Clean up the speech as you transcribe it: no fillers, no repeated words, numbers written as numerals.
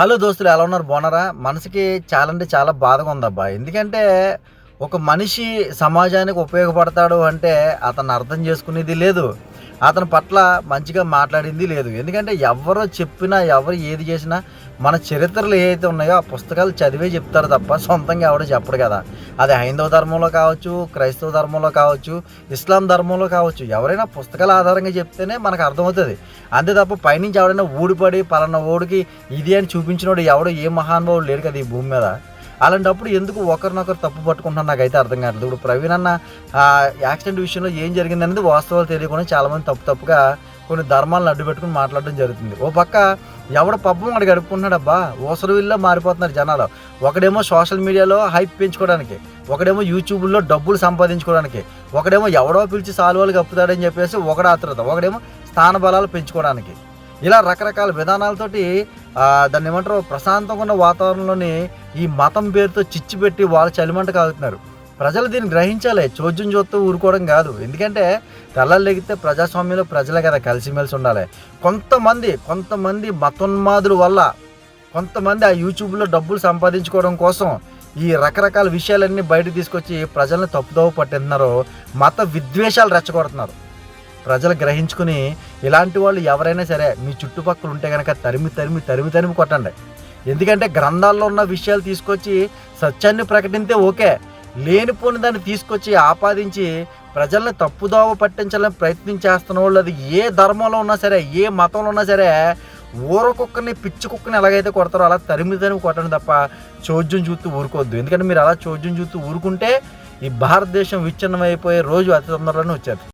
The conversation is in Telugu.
హలో దోస్తులు, ఎలా ఉన్నారు? బాగున్నారా? మనసుకి చాలా అంటే చాలా బాధగా ఉందబ్బా. ఎందుకంటే ఒక మనిషి సమాజానికి ఉపయోగపడతాడు అంటే అతను అర్థం చేసుకునేది లేదు. అతని పట్ల మంచిగా మాట్లాడింది లేదు. ఎందుకంటే ఎవరు చెప్పినా, ఎవరు ఏది చేసినా మన చరిత్రలు ఏవైతే ఉన్నాయో ఆ పుస్తకాలు చదివే చెప్తారు తప్ప సొంతంగా ఎవడో చెప్పడు కదా! అది హైందవ ధర్మంలో కావచ్చు, క్రైస్తవ ధర్మంలో కావచ్చు, ఇస్లాం ధర్మంలో కావచ్చు. ఎవరైనా పుస్తకాల ఆధారంగా చెప్తేనే మనకు అర్థమవుతది. అంతే తప్ప పైనుంచి ఎవడైనా ఊడిపడి పలానా ఓడికి ఇది అని చూపించినోడు ఎవడో ఏ మహానుభావుడు లేడు కదా ఈ భూమి మీద. అలాంటప్పుడు ఎందుకు ఒకరినొకరు తప్పు పట్టుకుంటున్నారో నాకైతే అర్థం కావట్లేదు. ఇప్పుడు ప్రవీణ్ అన్న యాక్సిడెంట్ విషయంలో ఏం జరిగిందనేది వాస్తవాలు తెలియకుండా చాలామంది తప్పుగా కొన్ని ధర్మాలను అడ్డుపెట్టుకుని మాట్లాడడం జరుగుతుంది. ఓ పక్క ఎవడ పబ్బం వాడు గడుపుకుంటున్నాడబ్బా. ఊసరవిల్లా మారిపోతున్నారు జనాలు. ఒకడేమో సోషల్ మీడియాలో హైప్ పెంచుకోవడానికి, ఒకడేమో యూట్యూబ్లో డబ్బులు సంపాదించుకోవడానికి, ఒకడేమో ఎవడో పిలిచి సాల్వాలు కప్పుతాడని చెప్పేసి ఒకడు ఆత్రుత, ఒకడేమో స్థాన బలాలు పెంచుకోవడానికి. ఇలా రకరకాల విధానాలతోటి దాన్ని ఏమంటారు, ప్రశాంతంగా ఉన్న వాతావరణంలోని ఈ మతం పేరుతో చిచ్చు పెట్టి వాళ్ళు చలిమంట కాగుతున్నారు. ప్రజలు దీన్ని గ్రహించాలి. చోద్యం చూస్తూ ఊరుకోవడం కాదు. ఎందుకంటే తెల్లారు లెగితే ప్రజాస్వామ్యంలో ప్రజలే కదా కలిసిమెలిసి ఉండాలి. కొంతమంది మతోన్మాదుల వల్ల కొంతమంది ఆ యూట్యూబ్లో డబ్బులు సంపాదించుకోవడం కోసం ఈ రకరకాల విషయాలన్నీ బయటకు తీసుకొచ్చి ప్రజల్ని తప్పుదోవ పట్టిస్తున్నారు. మత విద్వేషాలు రెచ్చగొడుతున్నారు. ప్రజలు గ్రహించుకుని ఇలాంటి వాళ్ళు ఎవరైనా సరే మీ చుట్టుపక్కల ఉంటే కనుక తరిమి కొట్టండి. ఎందుకంటే గ్రంథాల్లో ఉన్న విషయాలు తీసుకొచ్చి సత్యాన్ని ప్రకటింతే ఓకే. లేనిపోని దాన్ని తీసుకొచ్చి ఆపాదించి ప్రజల్ని తప్పుదోవ పట్టించాలని ప్రయత్నం చేస్తున్న వాళ్ళు, అది ఏ ధర్మంలో ఉన్నా సరే, ఏ మతంలో ఉన్నా సరే, ఊరకుక్కని పిచ్చి కుక్కని ఎలాగైతే కొడతారో అలా తరిమి కొట్టండి తప్ప చోద్యం చూస్తూ ఊరుకోవద్దు. ఎందుకంటే మీరు అలా చోద్యం చూస్తూ ఊరుకుంటే ఈ భారతదేశం విచ్ఛిన్నమైపోయే రోజు అతి తొందరలోనే వచ్చేది.